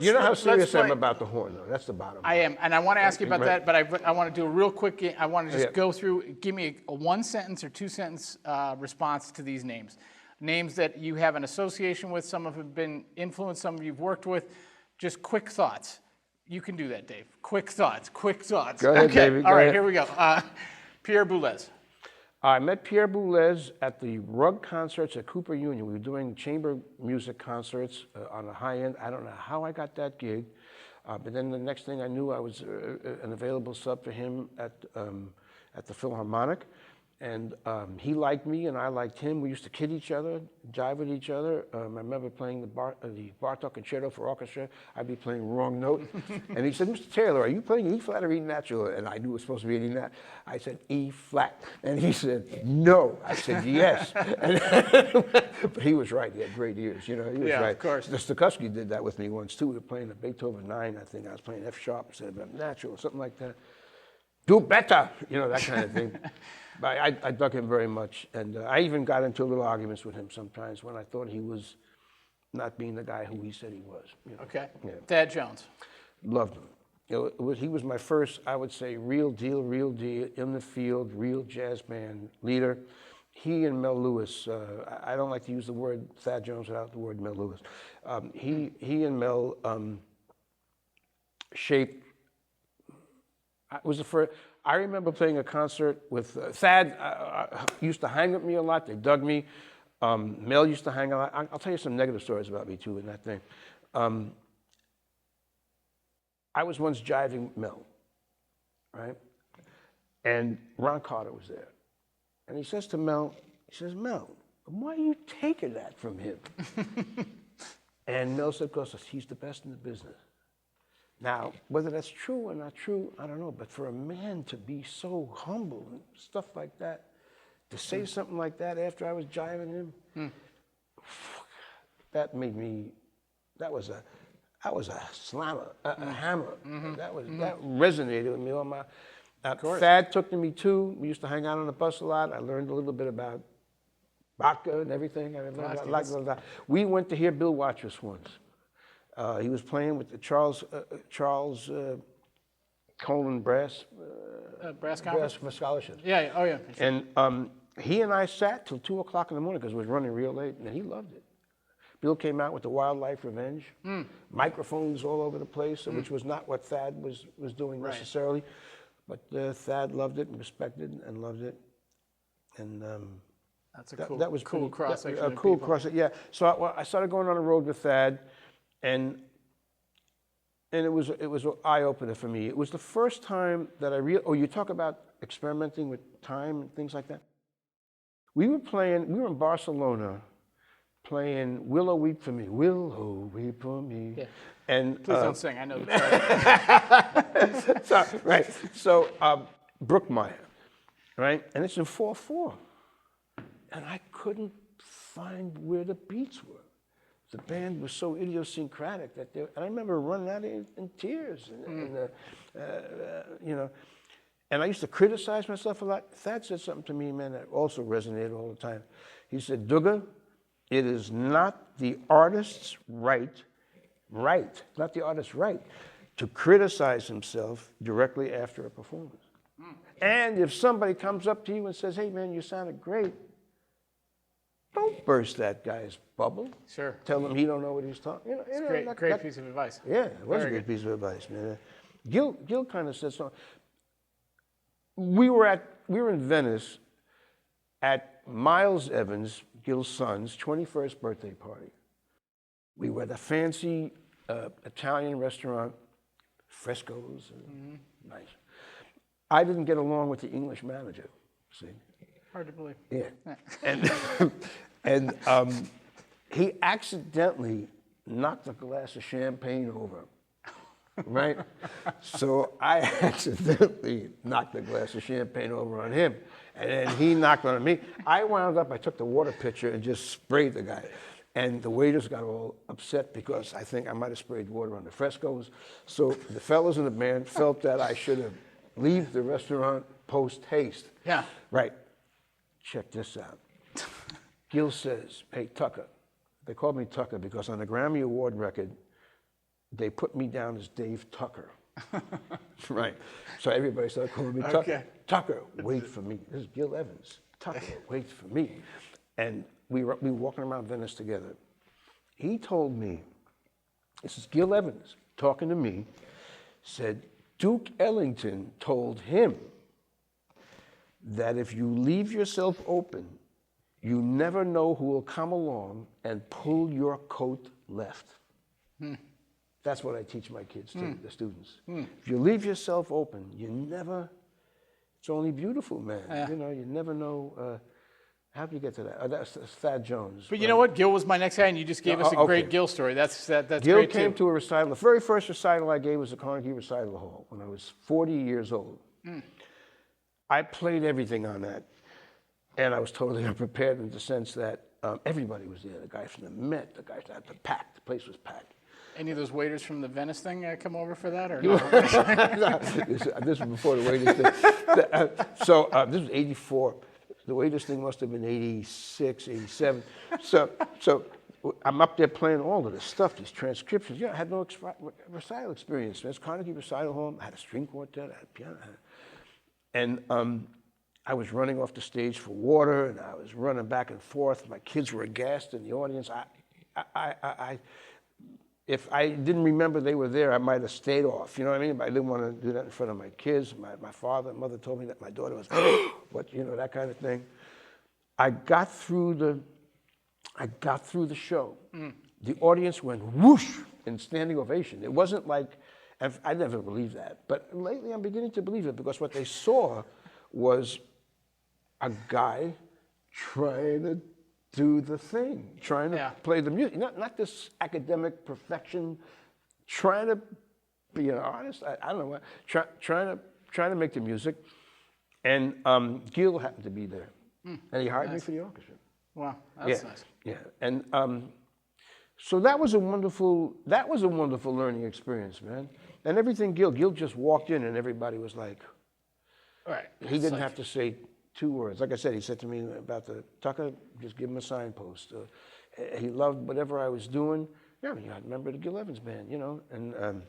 You know how serious I am about the horn, though. That's the bottom line. I am, and I want to ask you about that, but I want to do a real quick game. I want to just go through, give me a one-sentence or two-sentence response to these names. Names that you have an association with, some of them have been influenced, some of you've worked with. Just quick thoughts. You can do that, Dave. Quick thoughts, quick thoughts. Go ahead, David. All right, here we go. Pierre Boulez. I met Pierre Boulez at the Rug concerts at Cooper Union. We were doing chamber music concerts on the high end. I don't know how I got that gig, but then the next thing I knew, I was an available sub for him at the Philharmonic. And he liked me and I liked him. We used to kid each other, jive with each other. I remember playing the Bartok Concerto for orchestra. I'd be playing wrong note. And he said, Mr. Taylor, are you playing E flat or E natural? And I knew it was supposed to be E nat. I said, E flat. And he said, no. I said, yes. But he was right. He had great ears. You know, he was right. Of course. Stokowski did that with me once too. We were playing a Beethoven 9, I think. I was playing F sharp instead of F natural or something like that. Do better, you know, that kind of thing. But I dug him very much, and I even got into little arguments with him sometimes when I thought he was not being the guy who he said he was. You know? Okay. Yeah. Thad Jones. Loved him. You know, he was my first, I would say, real deal, in the field, real jazz band leader. He and Mel Lewis, I don't like to use the word Thad Jones without the word Mel Lewis. He and Mel shaped. It was the first. I remember playing a concert with Thad. Used to hang with me a lot. They dug me. Mel used to hang a lot. I'll tell you some negative stories about me too in that thing. I was once jiving Mel, right? And Ron Carter was there, and he says to Mel, he says, Mel, why are you taking that from him? And Mel said, because he's the best in the business. Now, whether that's true or not true, I don't know. But for a man to be so humble and stuff like that, to say something like that after I was jiving him, that made me. That was a slammer, a hammer. That resonated with me on my. Thad took to me too. We used to hang out on the bus a lot. I learned a little bit about vodka and everything. We went to hear Bill Watrous once. He was playing with the Charles Coleman Brass Conference? for scholarships. Yeah, oh yeah. Sure. And he and I sat till 2 o'clock in the morning because it was running real late, and he loved it. Bill came out with the Wildlife Revenge, microphones all over the place, which was not what Thad was doing necessarily, but Thad loved it and respected and loved it, and that's a that was cool cross section. A cool cross, yeah. So I started going on the road with Thad. And it was an eye-opener for me. It was the first time that you talk about experimenting with time and things like that. We were in Barcelona playing Willow Weep for Me, Willow Weep for Me. Yeah. And, please don't sing, I know the track. Right, so Brookmeyer, right? And it's in 4/4. And I couldn't find where the beats were. The band was so idiosyncratic that and I remember running out in tears, you know. And I used to criticize myself a lot. Thad said something to me, man, that also resonated all the time. He said, Duggar, it is not the artist's right, not the artist's right, to criticize himself directly after a performance. And if somebody comes up to you and says, hey, man, you sounded great, don't burst that guy's bubble. Sure. Tell him he don't know what he's talking. You know, great piece of advice. Yeah, it was a great piece of advice, man. Gil kind of said something. We were in Venice at Miles Evans, Gil's son's 21st birthday party. We were at a fancy Italian restaurant, frescoes, nice. I didn't get along with the English manager. See. Hard to believe. Yeah. And he accidentally knocked a glass of champagne over, right? So I accidentally knocked a glass of champagne over on him, and then he knocked on me. I took the water pitcher and just sprayed the guy. And the waiters got all upset because I think I might have sprayed water on the frescoes. So the fellas in the band felt that I should have leave the restaurant post-haste. Yeah. Right. Check this out. Gil says, hey, Tucker. They called me Tucker because on the Grammy Award record, they put me down as Dave Tucker. Right. So everybody started calling me Tucker. Okay. Tucker, wait for me. This is Gil Evans. Tucker, wait for me. And we were walking around Venice together. He told me, this is Gil Evans talking to me, said Duke Ellington told him that if you leave yourself open, you never know who will come along and pull your coat left. That's what I teach my kids too, the students. If you leave yourself open, you never, it's only beautiful, man. Yeah. You know, you never know, how do you get to that? That's Thad Jones. But you know what? Gil was my next guy, and you just gave us a great Gil story. That's Gil great came too. to a recital. The very first recital I gave was the Carnegie Recital Hall when I was 40 years old. I played everything on that, and I was totally unprepared in the sense that everybody was there. The guy from the Met, the guy from the Pack, the place was packed. Any of those waiters from the Venice thing come over for that, or no? This was before the waiters thing. So this was 84. The waiters thing must have been 86, 87. So I'm up there playing all of this stuff, these transcriptions. I had no recital experience. There's Carnegie Recital Hall. I had a string quartet, I had piano. And I was running off the stage for water, and I was running back and forth. My kids were aghast in the audience. If I didn't remember they were there, I might have stayed off. You know what I mean? But I didn't want to do that in front of my kids. My father and mother told me that my daughter was, what, you know, that kind of thing. I got through the show. The audience went whoosh in standing ovation. It wasn't like, I never believed that. But lately I'm beginning to believe it because what they saw was a guy trying to do the thing, trying to play the music, not this academic perfection, trying to be an artist. I don't know what, trying to make the music, and Gil happened to be there, and he hired me for the orchestra. Wow, that's nice. Yeah, and so that was a wonderful learning experience, man. And everything Gil just walked in, and everybody was like, right. He didn't have to say 2 words. Like I said, he said to me about the Tucker, just give him a signpost. He loved whatever I was doing. Yeah, I mean, I remember the Gil Evans band, you know, and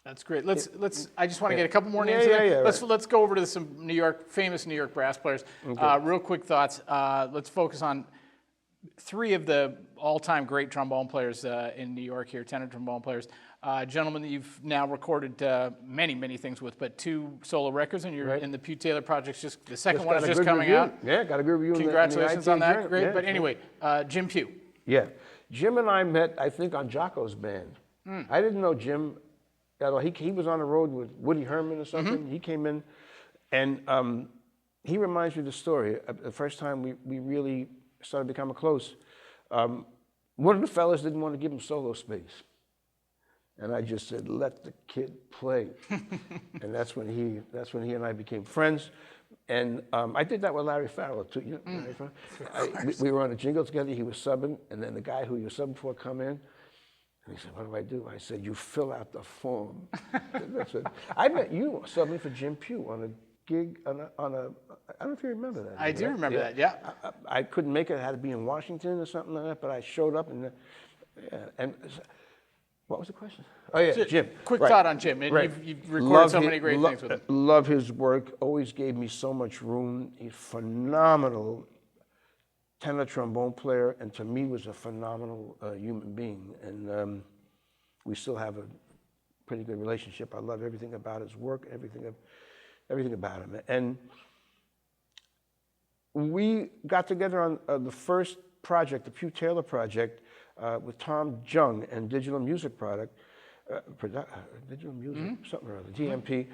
that's great. Let's. I just want to get a couple more names. Let's go over to some famous New York brass players. Okay. Real quick thoughts. Let's focus on 3 of the all-time great trombone players in New York here, tenor trombone players. Gentlemen that you've now recorded many things with, but 2 solo records, and you're in the Pew Taylor projects. Just the second one is just coming out. Yeah, got a good review. Congratulations on that. Great. But anyway, Jim Pugh. Yeah, Jim and I met, I think, on Jocko's band. I didn't know Jim. He was on the road with Woody Herman or something. He came in, and he reminds me of the story. The first time we really started becoming close, one of the fellas didn't want to give him solo space. And I just said, let the kid play. And that's when he and I became friends. And I did that with Larry Farrell too. You know, Larry Farrell? We were on a jingle together. He was subbing, and then the guy who he was subbing for come in, and he said, "What do I do?" I said, "You fill out the form." I met you subbing for Jim Pugh on a gig on a. I don't know if you remember that. I do remember that. Yeah. I couldn't make it. I had to be in Washington or something like that. But I showed up, and what was the question? Oh yeah, Jim. Quick thought on Jim. You've recorded so many great things with him. Love his work. Always gave me so much room. He's phenomenal tenor trombone player, and to me was a phenomenal human being. And we still have a pretty good relationship. I love everything about his work, everything about him. And we got together on the first project, the Pew Taylor project, with Tom Jung and Digital Music Digital Music, something or other, DMP.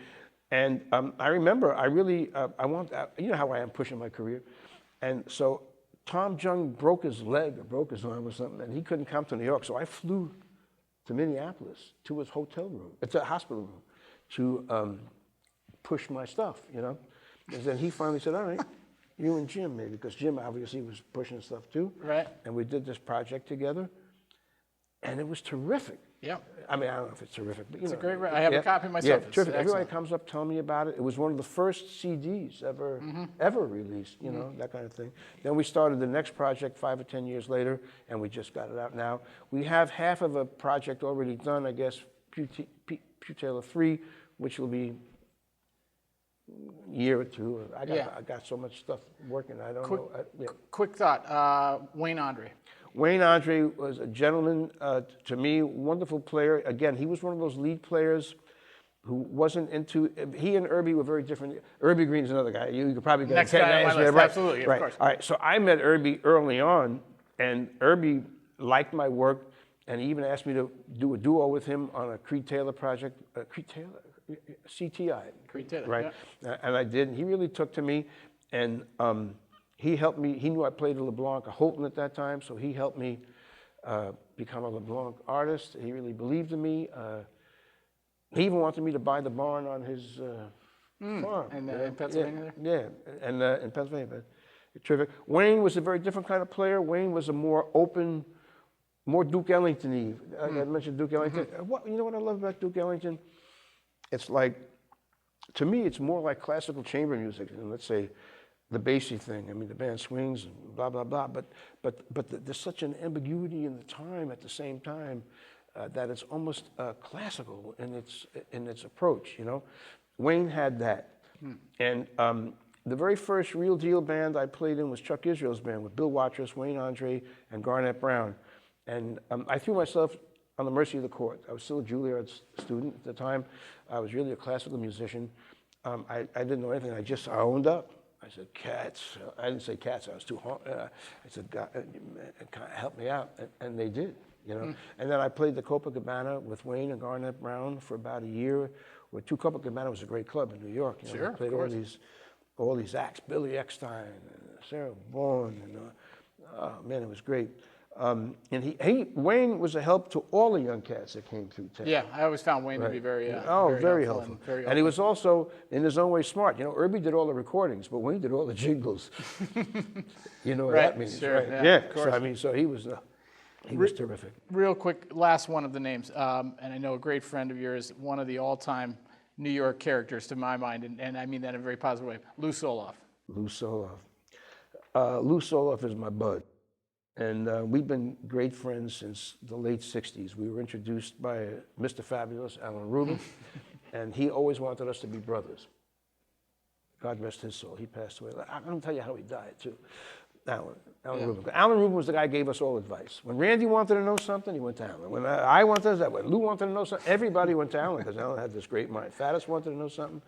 And I remember, you know how I am pushing my career. And so Tom Jung broke his leg or broke his arm or something, and he couldn't come to New York. So I flew to Minneapolis to his hotel room, it's a hospital room, to push my stuff, you know. And then he finally said, all right, you and Jim maybe, because Jim obviously was pushing stuff too. Right. And we did this project together, and it was terrific. Yeah. I mean, I don't know if it's terrific, but it's a great. I have a copy myself. Yeah, terrific. Everybody comes up telling me about it. It was one of the first CDs ever released. You know, that kind of thing. Then we started the next project 5 or 10 years later, and we just got it out now. We have half of a project already done, I guess, Taylor 3, which will be a year or two. I got so much stuff working. I don't know. Quick thought. Wayne Andre. Wayne Andre was a gentleman to me, wonderful player. Again, he was one of those lead players who wasn't into. He and Irby were very different. Irby Green's another guy. You could probably get Next guy on my list. Right. Absolutely, right. Of course. All right. So I met Irby early on, and Irby liked my work, and he even asked me to do a duo with him on a Creed Taylor project. Creed Taylor, CTI. Creed Taylor. Right. Yeah. And I did. And he really took to me, and he helped me. He knew I played a LeBlanc, a Houghton at that time, so he helped me become a LeBlanc artist. He really believed in me. He even wanted me to buy the barn on his farm. And in Pennsylvania there? Yeah, and in Pennsylvania. But terrific. Wayne was a very different kind of player. Wayne was a more open, more Duke Ellington-y. I mentioned Duke Ellington. You know what I love about Duke Ellington? It's like, to me, it's more like classical chamber music than, let's say, the bassy thing. I mean, the band swings and blah, blah, blah. But there's such an ambiguity in the time at the same time. That it's almost classical in its approach, you know. Wayne had that. And the very first real deal band I played in was Chuck Israel's band with Bill Watrous, Wayne Andre, and Garnett Brown. And I threw myself on the mercy of the court. I was still a Juilliard student at the time. I was really a classical musician. I didn't know anything. I owned up. I said, cats. I didn't say cats. I was too hard. I said, God, help me out. And they did. You know, and then I played the Copacabana with Wayne and Garnett Brown for about a year. Where Copacabana was a great club in New York. You know, Sure, we played all these acts, Billy Eckstine, and Sarah Vaughan, and oh man, it was great. And Wayne was a help to all the young cats that came through town. Yeah, I always found Wayne to be very very helpful. And he was also, in his own way, smart. You know, Irby did all the recordings, but Wayne did all the jingles. You know what that means, sure, right? Yeah, of course. So he was. He was terrific. Real quick, last one of the names, and I know a great friend of yours, one of the all-time New York characters to my mind, and I mean that in a very positive way, Lou Soloff. Lou Soloff. Lou Soloff is my bud, and we've been great friends since the late 60s. We were introduced by Mr. Fabulous, Alan Rubin, and he always wanted us to be brothers. God rest his soul. He passed away. I'm going to tell you how he died, too. Alan Rubin. Alan Rubin was the guy who gave us all advice. When Randy wanted to know something, he went to Alan. When I wanted to know, when Lou wanted to know something, everybody went to Alan because Alan had this great mind. Faddis wanted to know something.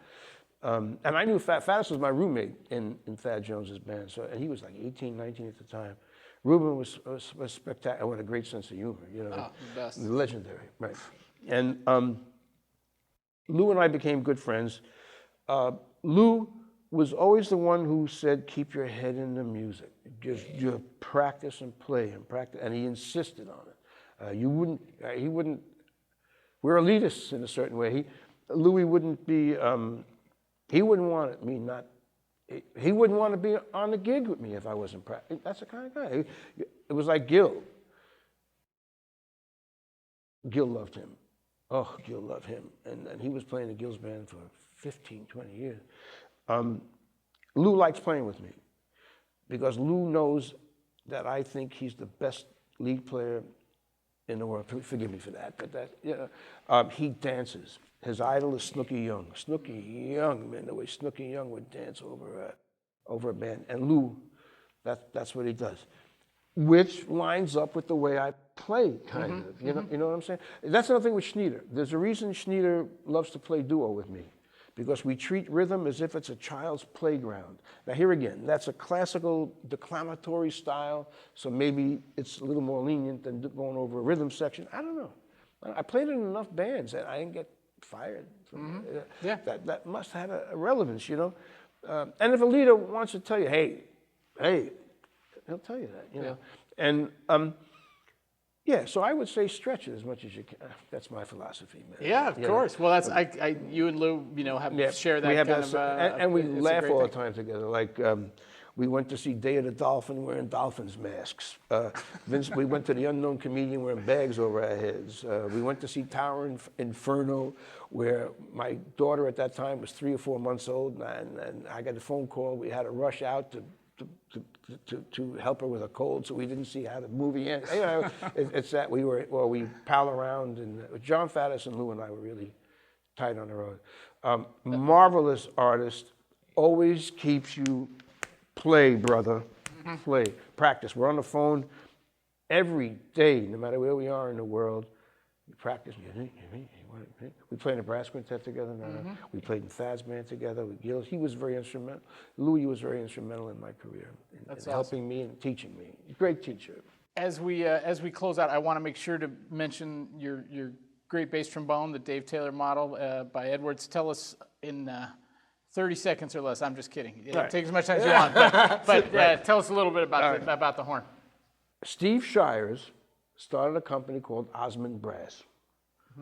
And I knew Faddis was my roommate in Thad Jones's band, and he was like 18, 19 at the time. Rubin was spectacular. What a great sense of humor, you know. The best. Legendary, right. And Lou and I became good friends. Lou was always the one who said, keep your head in the music. Just practice and play and practice. And he insisted on it. He wouldn't, we're elitists in a certain way. Louis wouldn't be, he wouldn't want me not, he wouldn't want to be on the gig with me if I wasn't practicing. That's the kind of guy. It was like Gil. Gil loved him. Oh, Gil loved him. And he was playing in Gil's band for 15, 20 years. Lou likes playing with me because Lou knows that I think he's the best lead player in the world. Forgive me for that, but he dances. His idol is Snooky Young. Snooky Young, man, the way Snooky Young would dance over a band. And Lou, that's what he does, which lines up with the way I play, kind of. You know what I'm saying? That's another thing with Schneider. There's a reason Schneider loves to play duo with me, because we treat rhythm as if it's a child's playground. Now here again, that's a classical declamatory style, so maybe it's a little more lenient than going over a rhythm section. I don't know. I played in enough bands that I didn't get fired. That must have a relevance, you know. And if a leader wants to tell you, hey, he'll tell you that, you know. And so I would say stretch it as much as you can. That's my philosophy, man. Yeah, of course. Well, that's you and Lou, have shared that kind of. And we laugh all the time together. Like we went to see Day of the Dolphin wearing dolphins masks. We went to the Unknown Comedian wearing bags over our heads. We went to see Tower Inferno, where my daughter at that time was 3 or 4 months old, and I got a phone call. We had to rush out to to help her with a cold, so we didn't see how the movie ended. You know, it's that we pal around, and John Faddis and Lou and I were really tight on the road. Marvelous artist, always keeps you play, brother, play, practice. We're on the phone every day, no matter where we are in the world. We practice. We played in a brass quintet together now. We played in Thad's band together. He was very instrumental. Louis was very instrumental in my career, in helping me and teaching me. Great teacher. As we close out, I want to make sure to mention your great bass trombone, the Dave Taylor model by Edwards. Tell us in 30 seconds or less. I'm just kidding. Right. Take as much time as you want, but right. Tell us a little bit about the horn. Steve Shires started a company called Osmond Brass.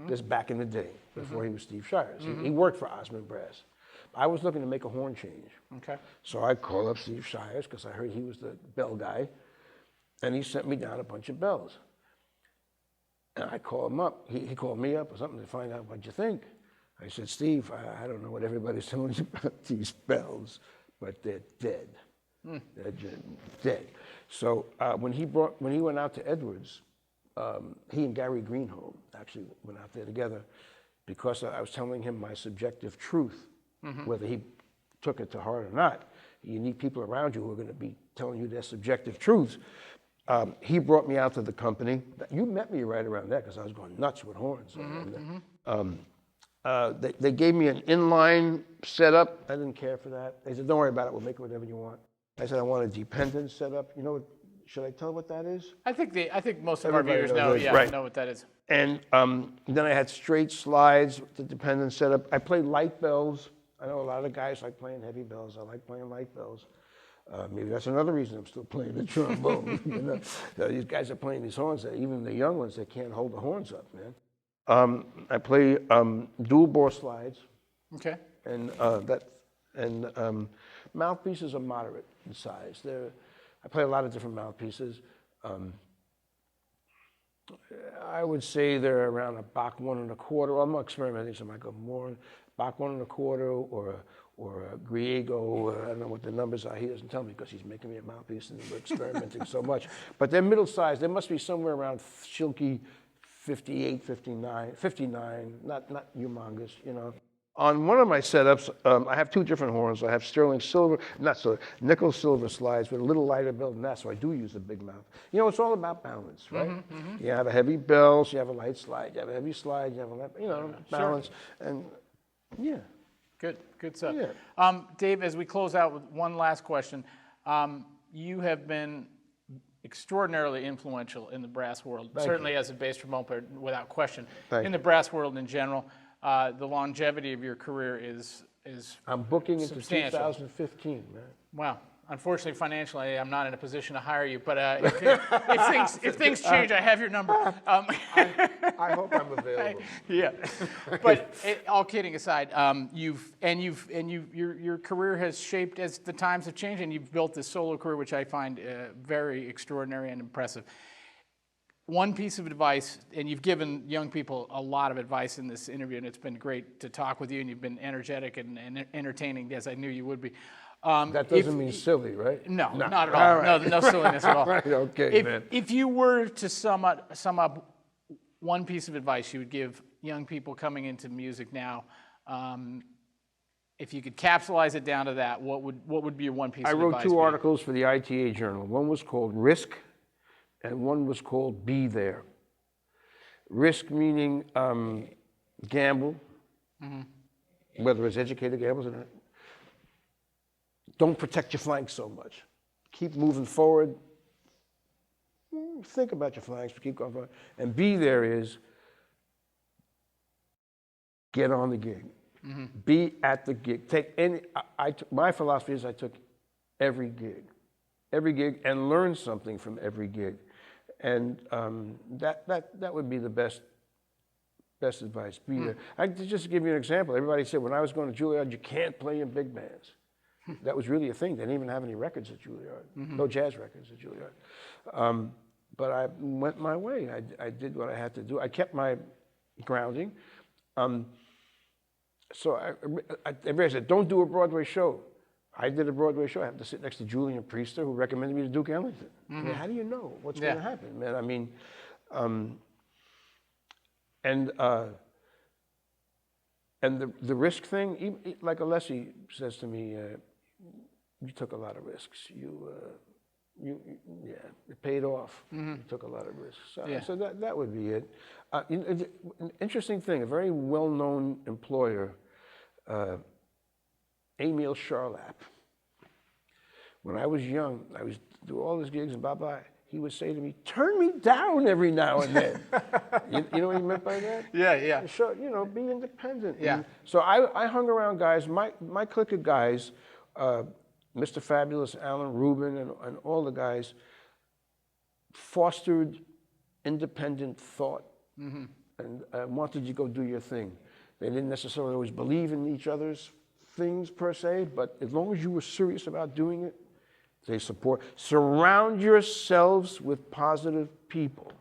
This back in the day, before he was Steve Shires. He worked for Osmond Brass. I was looking to make a horn change. Okay. So I called up Steve Shires because I heard he was the bell guy, and he sent me down a bunch of bells. And I called him up. He called me up or something to find out what you think. I said, Steve, I don't know what everybody's telling you about these bells, but they're dead. They're just dead. So when he went out to Edwards, he and Gary Greenholm actually went out there together because I was telling him my subjective truth, whether he took it to heart or not. You need people around you who are going to be telling you their subjective truths. He brought me out to the company. You met me right around there because I was going nuts with horns. They gave me an inline setup. I didn't care for that. They said, don't worry about it. We'll make it whatever you want. I said, I want a dependent setup. You know what? Should I tell what that is? I think most of our viewers know. Yeah, right. Know what that is. And then I had straight slides with the dependent setup. I played light bells. I know a lot of guys like playing heavy bells. I like playing light bells. Maybe that's another reason I'm still playing the trombone. You know? These guys are playing these horns. Even the young ones, they can't hold the horns up, man. I play dual bore slides. Okay. And mouthpieces are moderate in size. I play a lot of different mouthpieces. I would say they're around a Bach 1 1/4. I'm experimenting, so I might go more Bach 1 1/4 or a Griego. I don't know what the numbers are. He doesn't tell me because he's making me a mouthpiece and we're experimenting so much. But they're middle sized. They must be somewhere around Schilke 58, 59, not humongous, you know. On one of my setups, I have two different horns. I have sterling silver, nickel silver slides with a little lighter bell than that, so I do use a big mouth. You know, it's all about balance, right? You have a heavy bell, so you have a light slide. You have a heavy slide, you have a light, balance. Sure. And yeah. Good stuff. Yeah. Dave, as we close out with one last question, you have been extraordinarily influential in the brass world, certainly as a bass trombone player, without question. In the brass world in general. The longevity of your career is I'm booking into substantial. 2015, man. Wow. Unfortunately, financially, I'm not in a position to hire you, but if things change, I have your number. I hope I'm available. Yeah. But all kidding aside, your career has shaped as the times have changed, and you've built this solo career, which I find very extraordinary and impressive. One piece of advice, and you've given young people a lot of advice in this interview, and it's been great to talk with you, and you've been energetic and entertaining, as I knew you would be. That doesn't mean silly, right? No, not at all. Right. No silliness at all. Right, okay, man. If you were to sum up one piece of advice you would give young people coming into music now, if you could capsulize it down to that, what would be your one piece of advice? I wrote two articles for the ITA Journal. One was called Risk, and one was called Be There. Risk meaning gamble, whether it's educated gamblers or not. Don't protect your flanks so much. Keep moving forward. Think about your flanks, but keep going forward. And Be There is get on the gig. Be at the gig. Take any. My philosophy is I took every gig, and learned something from every gig. And that would be the best advice. Be there. I just give you an example. Everybody said when I was going to Juilliard, you can't play in big bands. That was really a thing. They didn't even have any records at Juilliard. No jazz records at Juilliard. But I went my way. I did what I had to do. I kept my grounding. So everybody said, don't do a Broadway show. I did a Broadway show. I have to sit next to Juilliard Priester, who recommended me to Duke Ellington. I mean, how do you know what's going to happen, man? I mean, and the risk thing, like Alessi says to me, you took a lot of risks. Yeah, it paid off. You took a lot of risks. So that would be it. An interesting thing, a very well-known employer, Emil Charlap. When I was young, I was do all these gigs and blah-blah. He would say to me, "Turn me down every now and then." you know what he meant by that? Yeah. So, be independent. Yeah. And so I hung around guys, my clique of guys, Mr. Fabulous, Alan Rubin, and all the guys fostered independent thought and wanted you to go do your thing. They didn't necessarily always believe in each other's things per se, but as long as you were serious about doing it, they support. Surround yourselves with positive people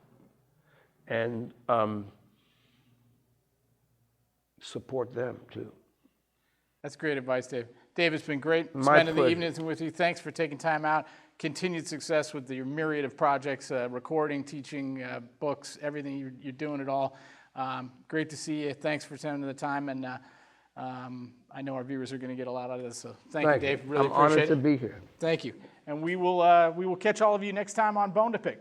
and support them too. That's great advice, Dave. Dave, it's been great My spending the pleasure. evenings with you. Thanks for taking time out. Continued success with your myriad of projects, recording, teaching, books, everything. You're doing it all. Great to see you. Thanks for spending the time, and I know our viewers are going to get a lot out of this. So thank you, Dave. Really I'm appreciate honored it. to be here. Thank you. And we will catch all of you next time on Bone2Pick.